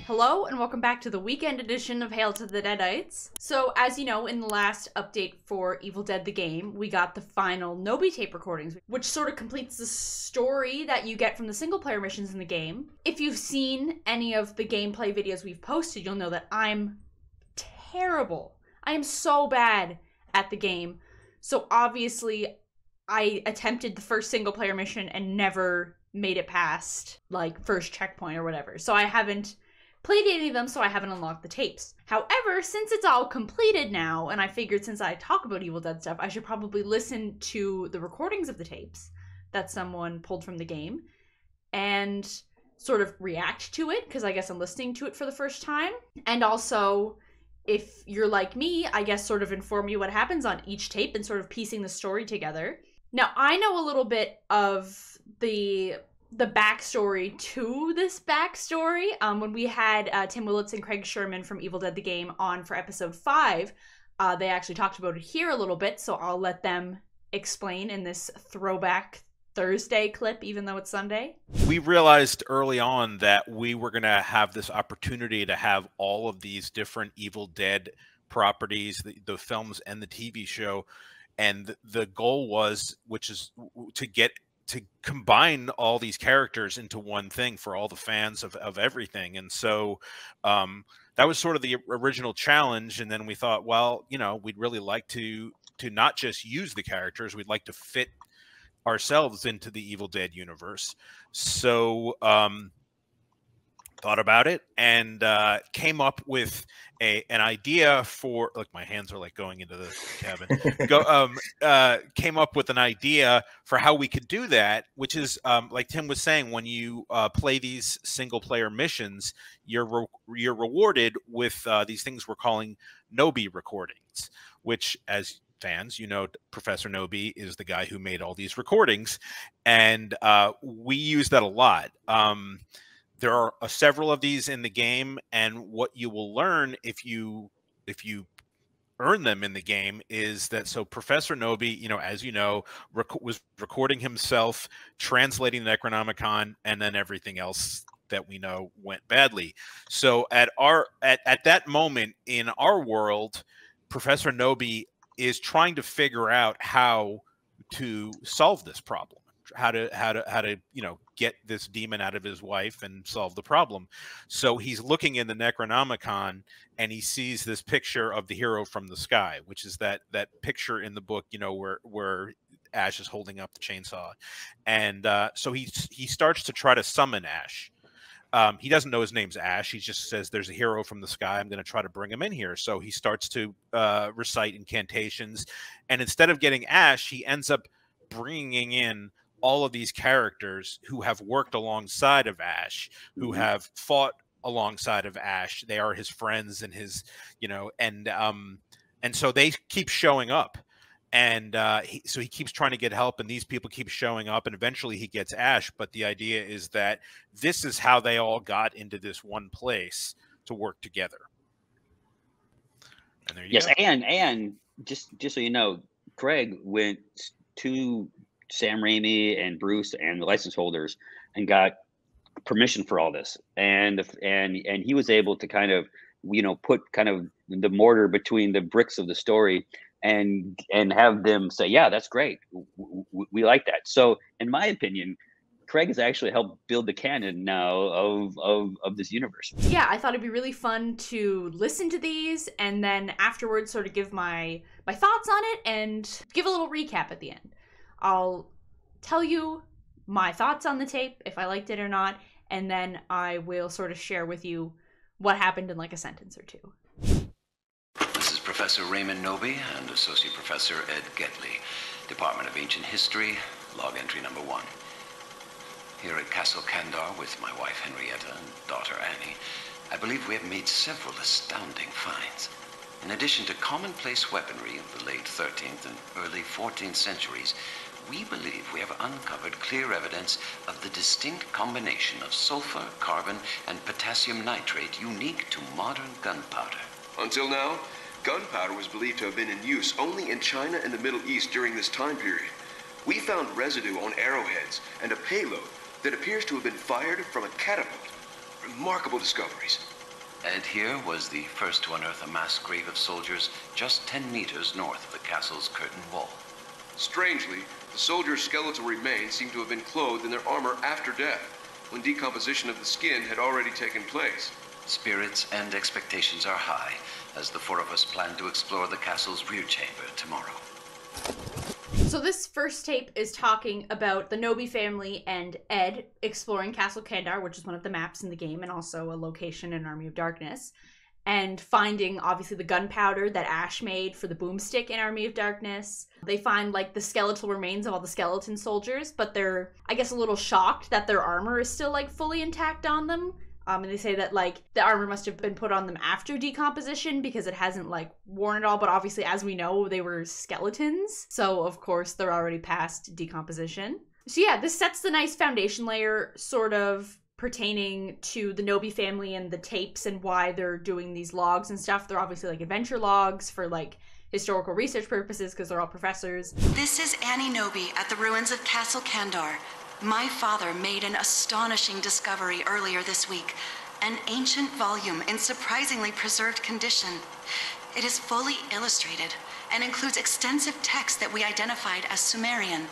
Hello and welcome back to the weekend edition of Hail to the Deadites. So as you know, in the last update for Evil Dead the game, we got the final Knowby Tape recordings, which sort of completes the story that you get from the single player missions in the game. If you've seen any of the gameplay videos we've posted, you'll know that I'm terrible. I am so bad at the game. So obviously I attempted the first single player mission and never made it past like first checkpoint or whatever. So I haven't played any of them, so I haven't unlocked the tapes. However, since it's all completed now, and I figured since I talk about Evil Dead stuff, I should probably listen to the recordings of the tapes that someone pulled from the game and sort of react to it, because I guess I'm listening to it for the first time. And also, if you're like me, I guess sort of inform you what happens on each tape and sort of piecing the story together. Now, I know a little bit of the backstory to this backstory. When we had Tim Willits and Craig Sherman from Evil Dead the Game on for episode 5, they actually talked about it here a little bit, so I'll let them explain in this throwback Thursday clip, even though it's Sunday. We realized early on that we were going to have this opportunity to have all of these different Evil Dead properties, the films and the TV show, and the goal was, which is to combine all these characters into one thing for all the fans of everything. And so that was sort of the original challenge. And then we thought, well, you know, we'd really like to not just use the characters, we'd like to fit ourselves into the Evil Dead universe. So thought about it and came up with an idea for, look, my hands are like going into the cabin. Came up with an idea for how we could do that, which is like Tim was saying, when you play these single player missions, you're rewarded with these things we're calling Knowby recordings, which, as fans, you know, Professor Knowby is the guy who made all these recordings, and we use that a lot. There are several of these in the game, and what you will learn if you earn them in the game is that, so Professor Knowby, you know, as you know, was recording himself, translating the Necronomicon, and then everything else that we know went badly. So at that moment in our world, Professor Knowby is trying to figure out how to solve this problem, how to you know, get this demon out of his wife and solve the problem. So he's looking in the Necronomicon and he sees this picture of the hero from the sky, which is that picture in the book, you know, where Ash is holding up the chainsaw. And so he starts to try to summon Ash. He doesn't know his name's Ash. He just says, there's a hero from the sky. I'm going to try to bring him in here. So he starts to recite incantations. And instead of getting Ash, he ends up bringing in all of these characters who have worked alongside of Ash, who have fought alongside of Ash. They are his friends and his, you know, and so they keep showing up. And so he keeps trying to get help, and these people keep showing up, and eventually he gets Ash. But the idea is that this is how they all got into this one place to work together. And there you go. And just so you know, Craig went to Sam Raimi and Bruce and the license holders and got permission for all this, and he was able to kind of, you know, put kind of the mortar between the bricks of the story and have them say, yeah, that's great, we like that. So in my opinion, Craig has actually helped build the canon now of this universe. Yeah, I thought it'd be really fun to listen to these and then afterwards sort of give my thoughts on it and give a little recap at the end. I'll tell you my thoughts on the tape, if I liked it or not, and then I will sort of share with you what happened in like a sentence or two. This is Professor Raymond Knowby and Associate Professor Ed Getley, Department of Ancient History, log entry number 1. Here at Castle Kandar with my wife Henrietta and daughter Annie, I believe we have made several astounding finds. In addition to commonplace weaponry of the late 13th and early 14th centuries, we believe we have uncovered clear evidence of the distinct combination of sulfur, carbon, and potassium nitrate unique to modern gunpowder. Until now, gunpowder was believed to have been in use only in China and the Middle East during this time period. We found residue on arrowheads and a payload that appears to have been fired from a catapult. Remarkable discoveries. Ed here was the first to unearth a mass grave of soldiers just 10 meters north of the castle's curtain wall. Strangely, the soldiers' skeletal remains seem to have been clothed in their armor after death, when decomposition of the skin had already taken place. Spirits and expectations are high, as the four of us plan to explore the castle's rear chamber tomorrow. So this first tape is talking about the Knowby family and Ed exploring Castle Kandar, which is one of the maps in the game and also a location in Army of Darkness, and finding obviously the gunpowder that Ash made for the boomstick in Army of Darkness. They find like the skeletal remains of all the skeleton soldiers, but they're, I guess, a little shocked that their armor is still like fully intact on them. And they say that, like, the armor must have been put on them after decomposition because it hasn't, like, worn at all. But obviously, as we know, they were skeletons. So, of course, they're already past decomposition. So, yeah, this sets the nice foundation layer, sort of pertaining to the Knowby family and the tapes and why they're doing these logs and stuff. They're obviously, like, adventure logs for, like, historical research purposes because they're all professors. This is Annie Knowby at the ruins of Castle Kandar. My father made an astonishing discovery earlier this week, an ancient volume in surprisingly preserved condition. It is fully illustrated and includes extensive text that we identified as Sumerian.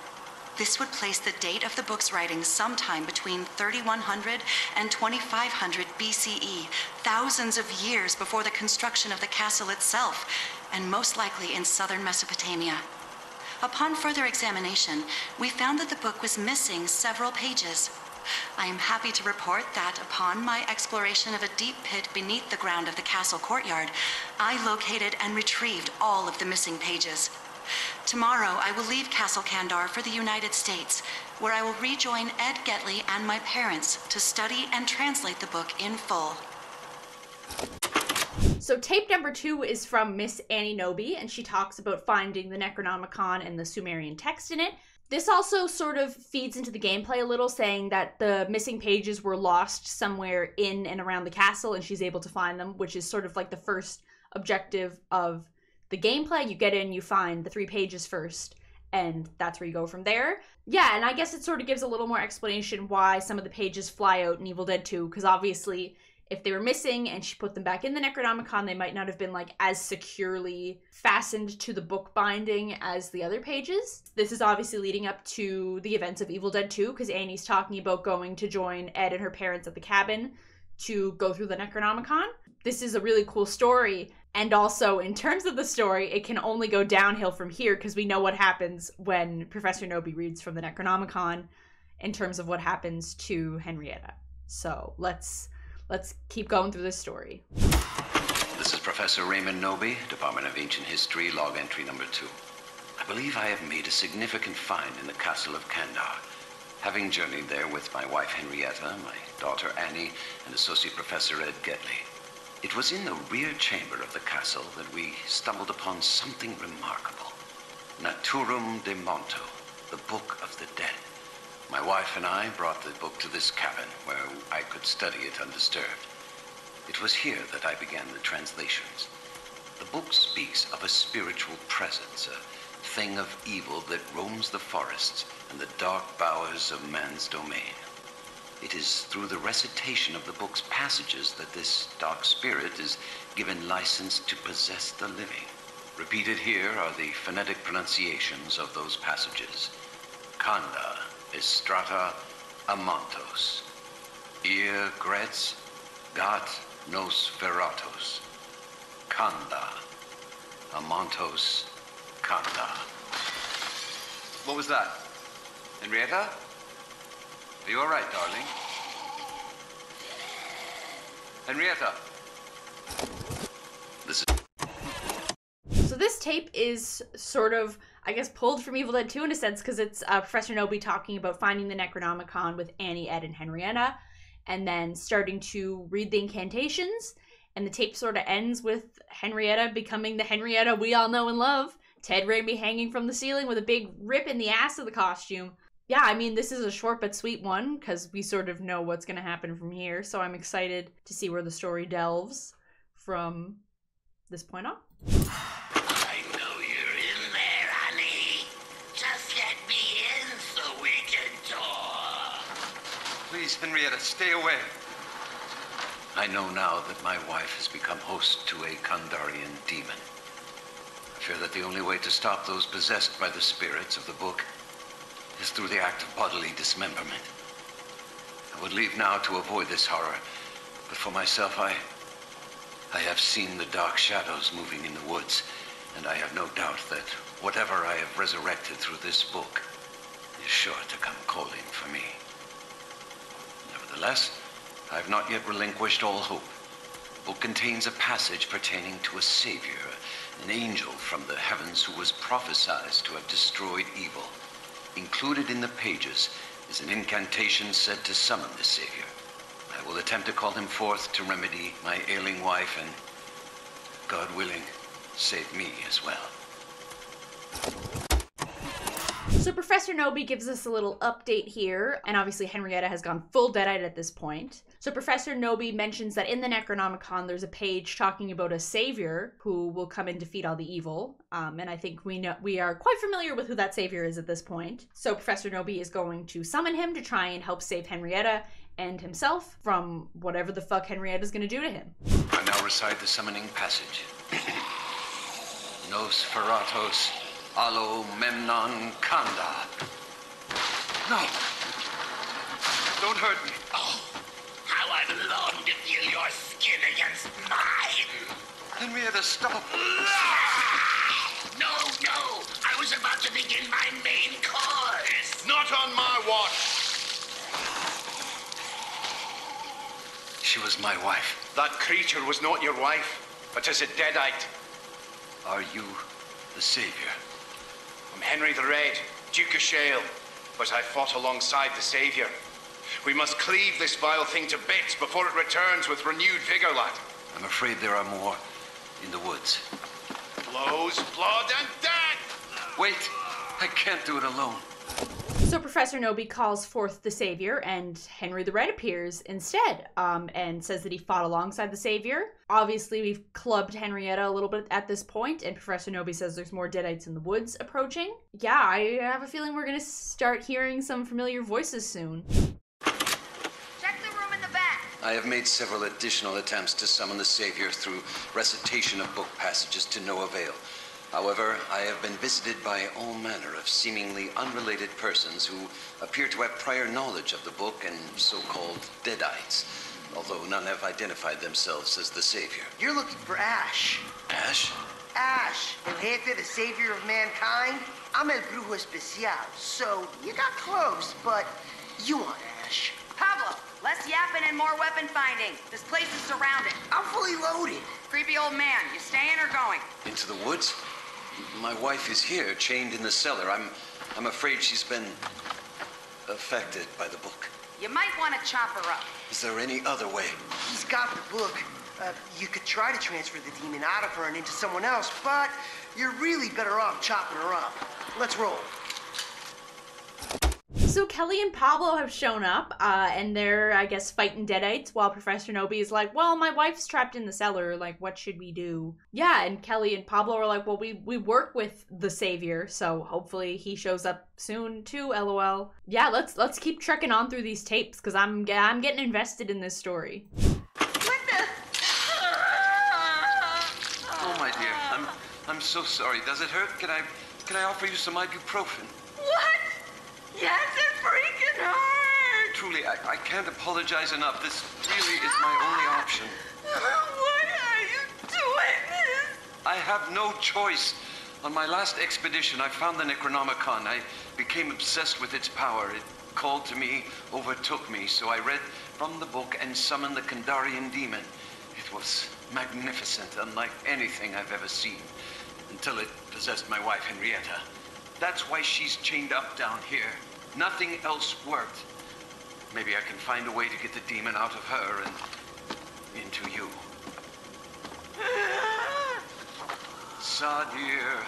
This would place the date of the book's writing sometime between 3100 and 2500 BCE, thousands of years before the construction of the castle itself, and most likely in southern Mesopotamia. Upon further examination, we found that the book was missing several pages. I am happy to report that upon my exploration of a deep pit beneath the ground of the castle courtyard, I located and retrieved all of the missing pages. Tomorrow, I will leave Castle Kandar for the United States, where I will rejoin Ed Getley and my parents to study and translate the book in full. So tape number 2 is from Miss Annie Knowby, and she talks about finding the Necronomicon and the Sumerian text in it. This also sort of feeds into the gameplay a little, saying that the missing pages were lost somewhere in and around the castle, and she's able to find them, which is sort of like the first objective of the gameplay. You get in, you find the 3 pages first, and that's where you go from there. Yeah, and I guess it sort of gives a little more explanation why some of the pages fly out in Evil Dead 2, because obviously if they were missing and she put them back in the Necronomicon, they might not have been like as securely fastened to the book binding as the other pages. This is obviously leading up to the events of Evil Dead 2, because Annie's talking about going to join Ed and her parents at the cabin to go through the Necronomicon. This is a really cool story, and also in terms of the story, it can only go downhill from here because we know what happens when Professor Knowby reads from the Necronomicon in terms of what happens to Henrietta. So let's keep going through this story. This is Professor Raymond Knowby, Department of Ancient History, log entry number 2. I believe I have made a significant find in the castle of Kandar. Having journeyed there with my wife Henrietta, my daughter Annie, and Associate Professor Ed Getley. It was in the rear chamber of the castle that we stumbled upon something remarkable. Naturum de Monto, the Book of the Dead. My wife and I brought the book to this cabin where I could study it undisturbed. It was here that I began the translations. The book speaks of a spiritual presence, a thing of evil that roams the forests and the dark bowers of man's domain. It is through the recitation of the book's passages that this dark spirit is given license to possess the living. Repeated here are the phonetic pronunciations of those passages. Kanda, Estrata, Amantos. Ir Gretz, Gat Nosferatos. Kanda, Amantos, Kanda. What was that? Henrietta? Are you all right, darling? Henrietta? So this tape is sort of, I guess, pulled from Evil Dead 2 in a sense, because it's Professor Knowby talking about finding the Necronomicon with Annie, Ed, and Henrietta, and then starting to read the incantations, and the tape sort of ends with Henrietta becoming the Henrietta we all know and love, Ted Raimi hanging from the ceiling with a big rip in the ass of the costume. Yeah, I mean, this is a short but sweet one, because we sort of know what's going to happen from here, so I'm excited to see where the story delves from this point on. I know you're in there, honey. Just let me in so we can talk. Please, Henrietta, stay away. I know now that my wife has become host to a Kandarian demon. I fear that the only way to stop those possessed by the spirits of the book is through the act of bodily dismemberment. I would leave now to avoid this horror, but for myself, I have seen the dark shadows moving in the woods, and I have no doubt that whatever I have resurrected through this book is sure to come calling for me. Nevertheless, I have not yet relinquished all hope. The book contains a passage pertaining to a savior, an angel from the heavens who was prophesied to have destroyed evil. Included in the pages is an incantation said to summon the savior. I will attempt to call him forth to remedy my ailing wife and, God willing, save me as well. So Professor Knowby gives us a little update here, and obviously Henrietta has gone full Deadite at this point. So Professor Knowby mentions that in the Necronomicon there's a page talking about a savior who will come and defeat all the evil, and I think we are quite familiar with who that savior is at this point. So Professor Knowby is going to summon him to try and help save Henrietta and himself from whatever the fuck Henrietta's gonna do to him. I now recite the summoning passage. Nos Feratos Alo Memnon Kanda. No. Don't hurt me. Oh, how I've longed to feel your skin against mine. Henrietta, stop. No, I was about to begin my main course. Not on my watch. She was my wife. That creature was not your wife, but is a Deadite. Are you the savior? I'm Henry the Red, Duke of Shale, but I fought alongside the Savior. We must cleave this vile thing to bits before it returns with renewed vigor, lad. I'm afraid there are more in the woods. Blows, blood, and death! Wait, I can't do it alone. So Professor Knowby calls forth the Savior, and Henry the Red appears instead, and says that he fought alongside the Savior. Obviously, we've clubbed Henrietta a little bit at this point, and Professor Knowby says there's more Deadites in the woods approaching. Yeah, I have a feeling we're gonna start hearing some familiar voices soon. Check the room in the back. I have made several additional attempts to summon the savior through recitation of book passages to no avail. However, I have been visited by all manner of seemingly unrelated persons who appear to have prior knowledge of the book and so-called Deadites, although none have identified themselves as the savior. You're looking for Ash. Ash? Ash, el jefe, the savior of mankind. I'm el brujo especial, so you got close, but you want Ash. Pablo, less yapping and more weapon finding. This place is surrounded. I'm fully loaded. Creepy old man, you staying or going? Into the woods? My wife is here, chained in the cellar. I'm afraid she's been affected by the book. You might want to chop her up. Is there any other way? He's got the book. You could try to transfer the demon out of her and into someone else, but you're really better off chopping her up. Let's roll. So Kelly and Pablo have shown up, and they're, I guess, fighting Deadites, while Professor Knowby is like, well, my wife's trapped in the cellar, like, what should we do? Yeah, and Kelly and Pablo are like, well, we work with the Savior, so hopefully he shows up soon too, LOL. Yeah, let's keep trekking on through these tapes, because I'm getting invested in this story. Oh, my dear, I'm so sorry. Does it hurt? Can I offer you some ibuprofen? What? Yes, it freaking hurts! Truly, I can't apologize enough. This really is my only option. Why are you doing this? I have no choice. On my last expedition, I found the Necronomicon. I became obsessed with its power. It called to me, overtook me, so I read from the book and summoned the Kandarian demon. It was magnificent, unlike anything I've ever seen, until it possessed my wife, Henrietta. That's why she's chained up down here. Nothing else worked. Maybe I can find a way to get the demon out of her and into you. Sadir,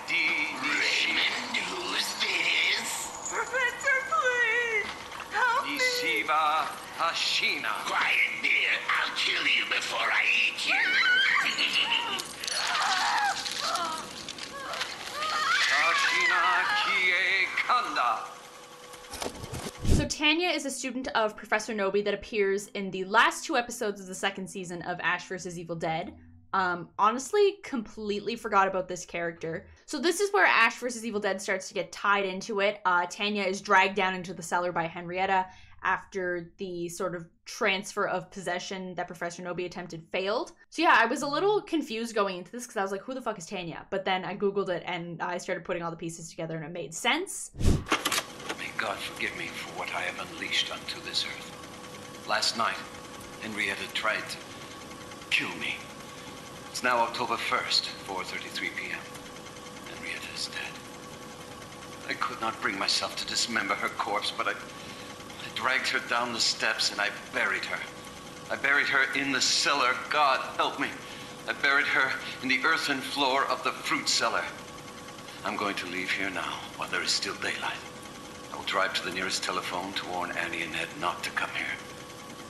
Raymond, who's this? Professor, please! Help me! Nisiva Hashina. Quiet, dear. I'll kill you before I eat you. Hashina Kie Kanda. So Tanya is a student of Professor Knowby that appears in the last 2 episodes of the 2nd season of Ash vs. Evil Dead. Honestly, completely forgot about this character. So this is where Ash vs. Evil Dead starts to get tied into it. Tanya is dragged down into the cellar by Henrietta after the sort of transfer of possession that Professor Knowby attempted failed. So yeah, I was a little confused going into this because I was like, who the fuck is Tanya? But then I Googled it and I started putting all the pieces together and it made sense. May God forgive me for what I have unleashed unto this earth. Last night, Henrietta tried to kill me. It's now October 1st, 4:33 p.m. Henrietta is dead. I could not bring myself to dismember her corpse, but I dragged her down the steps and I buried her. I buried her in the cellar. God help me. I buried her in the earthen floor of the fruit cellar. I'm going to leave here now while there is still daylight. I will drive to the nearest telephone to warn Annie and Ed not to come here.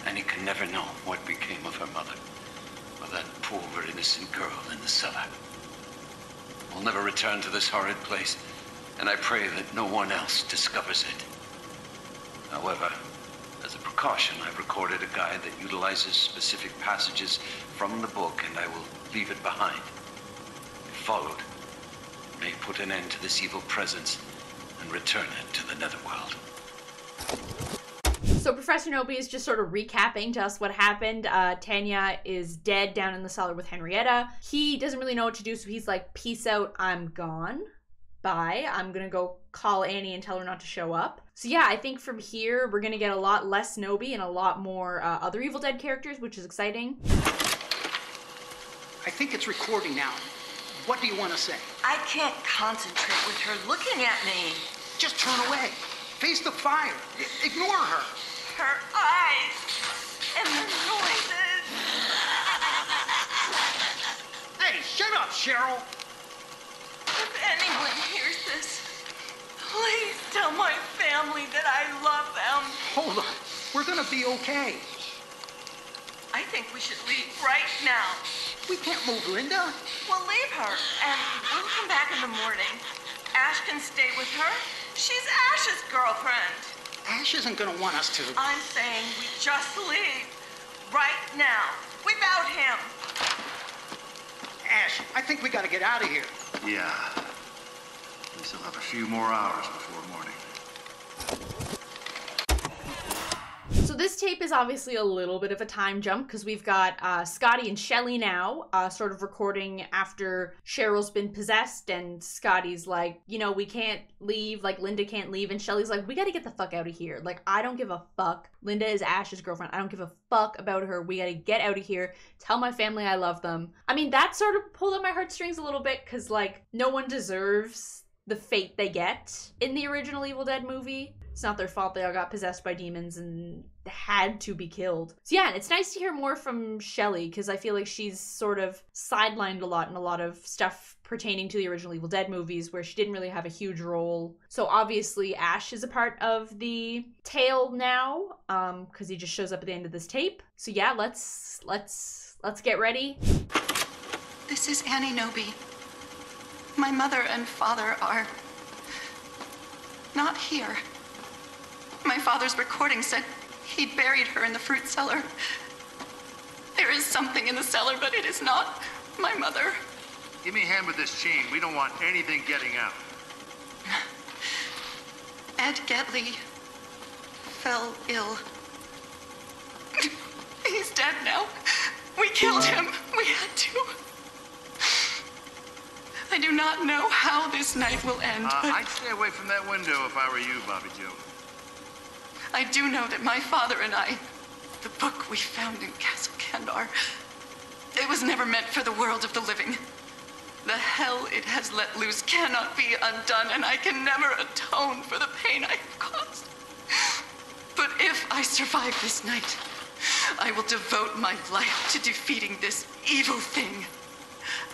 Annie can never know what became of her mother, or that poor innocent girl in the cellar. I'll never return to this horrid place, and I pray that no one else discovers it. However, as a precaution, I've recorded a guide that utilizes specific passages from the book, and I will leave it behind. If followed, it may put an end to this evil presence and return it to the netherworld. So Professor Knowby is just sort of recapping to us what happened. Tanya is dead down in the cellar with Henrietta. He doesn't really know what to do, so he's like, peace out, I'm gone. Bye. I'm gonna go call Annie and tell her not to show up. So yeah, I think from here, we're gonna get a lot less Knowby and a lot more other Evil Dead characters, which is exciting. I think it's recording now. What do you want to say? I can't concentrate with her looking at me. Just turn away. Face the fire. Ignore her. Her eyes and the noises. Hey, shut up, Cheryl. If anyone hears this, please tell my family that I love them. Hold on. We're gonna be okay. I think we should leave right now. We can't move, Linda. We'll leave her, and we'll come back in the morning. Ash can stay with her. She's Ash's girlfriend. Ash isn't gonna want us to. I'm saying we just leave. Right now. Without him. Ash, I think we gotta get out of here. Yeah. We still have a few more hours before morning. So this tape is obviously a little bit of a time jump because we've got Scotty and Shelly now sort of recording after Cheryl's been possessed, and Scotty's like, you know, we can't leave, like Linda can't leave, and Shelly's like, we gotta get the fuck out of here. Like, I don't give a fuck. Linda is Ash's girlfriend. I don't give a fuck about her. We gotta get out of here. Tell my family I love them. I mean, that sort of pulled at my heartstrings a little bit because, like, no one deserves the fate they get in the original Evil Dead movie. It's not their fault they all got possessed by demons and had to be killed. So yeah, it's nice to hear more from Shelly because I feel like she's sort of sidelined a lot in a lot of stuff pertaining to the original Evil Dead movies where she didn't really have a huge role. So obviously Ash is a part of the tale now because he just shows up at the end of this tape. So yeah, let's get ready. This is Annie Knowby. My mother and father are not here. My father's recording said he'd buried her in the fruit cellar. There is something in the cellar, but it is not my mother. Give me a hand with this chain. We don't want anything getting out. Ed Getley fell ill. He's dead now. We killed him. We had to. I do not know how this night will end, but I'd stay away from that window if I were you, Bobby Joe. I do know that my father and I, the book we found in Castle Kandar, it was never meant for the world of the living. The hell it has let loose cannot be undone, and I can never atone for the pain I have caused. But if I survive this night, I will devote my life to defeating this evil thing.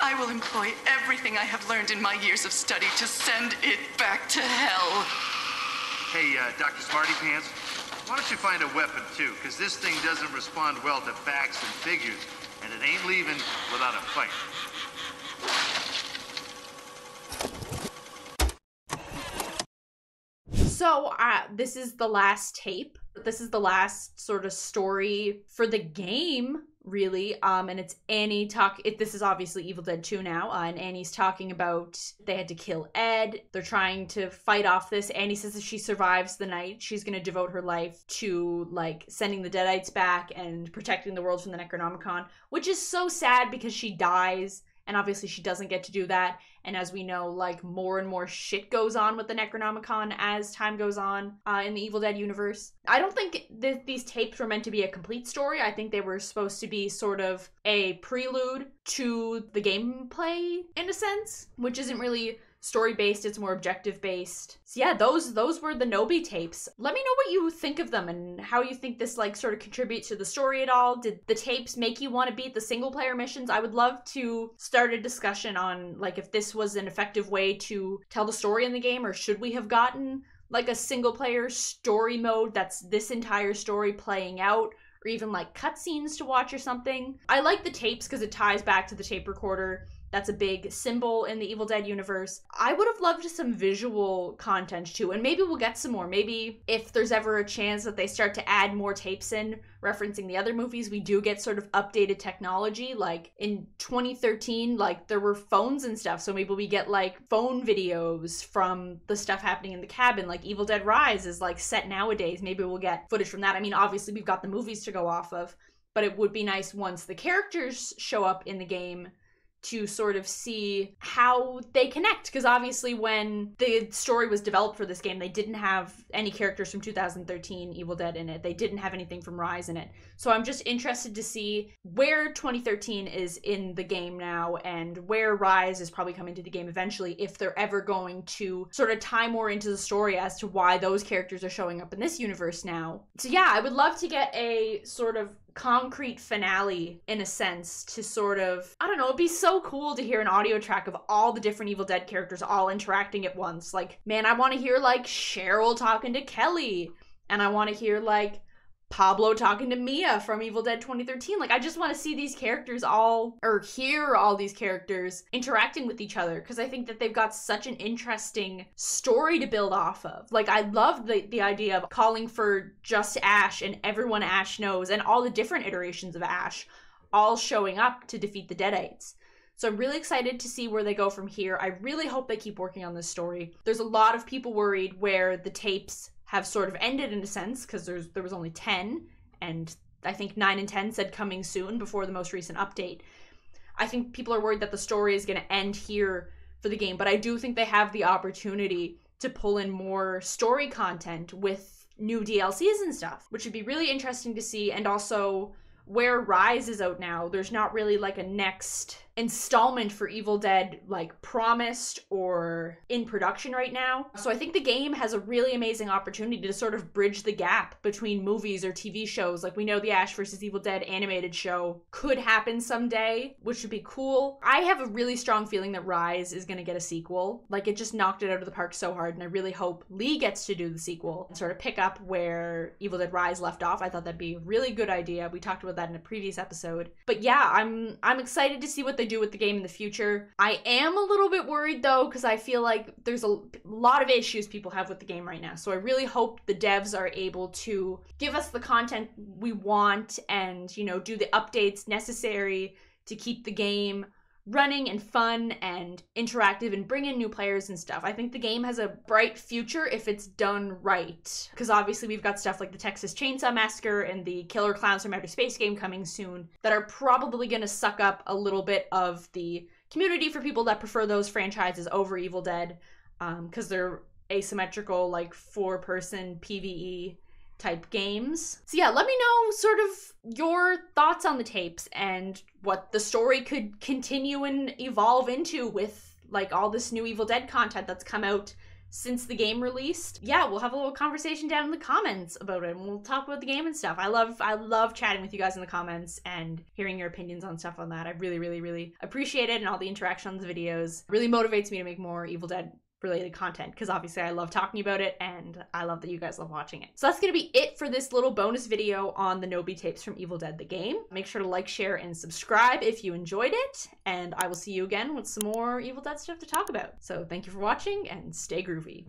I will employ everything I have learned in my years of study to send it back to hell. Hey, Dr. Smarty Pants, why don't you find a weapon, too? Because this thing doesn't respond well to facts and figures, and it ain't leaving without a fight. So So this is the last tape. This is the last sort of story for the game, really. And it's Annie this is obviously Evil Dead 2 now, and Annie's talking about they had to kill Ed. They're trying to fight off this. Annie says if she survives the night, she's going to devote her life to, like, sending the Deadites back and protecting the world from the Necronomicon, which is so sad because she dies. And obviously she doesn't get to do that. And as we know, like, more and more shit goes on with the Necronomicon as time goes on in the Evil Dead universe. I don't think these tapes were meant to be a complete story. I think they were supposed to be sort of a prelude to the gameplay, in a sense, which isn't really story-based, it's more objective-based. So yeah, those were the Knowby tapes. Let me know what you think of them and how you think this, like, sort of contributes to the story at all. Did the tapes make you want to beat the single-player missions? I would love to start a discussion on, like, if this was an effective way to tell the story in the game, or should we have gotten, like, a single-player story mode that's this entire story playing out, or even, like, cutscenes to watch or something. I like the tapes because it ties back to the tape recorder. That's a big symbol in the Evil Dead universe. I would have loved some visual content too, and maybe we'll get some more. Maybe if there's ever a chance that they start to add more tapes in referencing the other movies, we do get sort of updated technology. Like in 2013, like there were phones and stuff, so maybe we get like phone videos from the stuff happening in the cabin. Like Evil Dead Rise is like set nowadays. Maybe we'll get footage from that. I mean, obviously we've got the movies to go off of, but it would be nice once the characters show up in the game to sort of see how they connect, because obviously when the story was developed for this game, they didn't have any characters from 2013 Evil Dead in it. They didn't have anything from Rise in it. So I'm just interested to see where 2013 is in the game now and where Rise is probably coming to the game eventually, if they're ever going to sort of tie more into the story as to why those characters are showing up in this universe now. So yeah, I would love to get a sort of concrete finale, in a sense, to sort of, I don't know, it'd be so cool to hear an audio track of all the different Evil Dead characters all interacting at once. Like, man, I want to hear, like, Cheryl talking to Kelly, and I want to hear, like, Pablo talking to Mia from Evil Dead 2013. Like, I just want to see these characters all, or hear all these characters interacting with each other, because I think that they've got such an interesting story to build off of. Like, I love the idea of calling for just Ash and everyone Ash knows, and all the different iterations of Ash all showing up to defeat the Deadites. So I'm really excited to see where they go from here. I really hope they keep working on this story. There's a lot of people worried where the tapes have sort of ended in a sense, because there was only 10, and I think 9 and 10 said coming soon before the most recent update. I think people are worried that the story is going to end here for the game, but I do think they have the opportunity to pull in more story content with new DLCs and stuff, which would be really interesting to see. And also, where Rise is out now, there's not really like a next installment for Evil Dead like promised or in production right now. So I think the game has a really amazing opportunity to sort of bridge the gap between movies or TV shows. Like, we know the Ash vs. Evil Dead animated show could happen someday, which would be cool. I have a really strong feeling that Rise is going to get a sequel. Like, it just knocked it out of the park so hard, and I really hope Lee gets to do the sequel and sort of pick up where Evil Dead Rise left off. I thought that'd be a really good idea. We talked about that in a previous episode. But yeah, I'm excited to see what they do with the game in the future. I am a little bit worried though, because I feel like there's a lot of issues people have with the game right now. So I really hope the devs are able to give us the content we want and, you know, do the updates necessary to keep the game running and fun and interactive and bring in new players and stuff. I think the game has a bright future if it's done right, because obviously we've got stuff like the Texas Chainsaw Massacre and the Killer Clowns from Outer Space game coming soon that are probably going to suck up a little bit of the community for people that prefer those franchises over Evil Dead, because they're asymmetrical, like 4-person PvE type games. So yeah, let me know sort of your thoughts on the tapes and what the story could continue and evolve into with like all this new Evil Dead content that's come out since the game released. Yeah, we'll have a little conversation down in the comments about it, and we'll talk about the game and stuff. I love chatting with you guys in the comments and hearing your opinions on stuff on that. I really appreciate it, and all the interaction on the videos really motivates me to make more Evil Dead related content, because obviously I love talking about it and I love that you guys love watching it. So that's gonna be it for this little bonus video on the Knowby tapes from Evil Dead the game. Make sure to like, share, and subscribe if you enjoyed it, and I will see you again with some more Evil Dead stuff to talk about. So thank you for watching and stay groovy.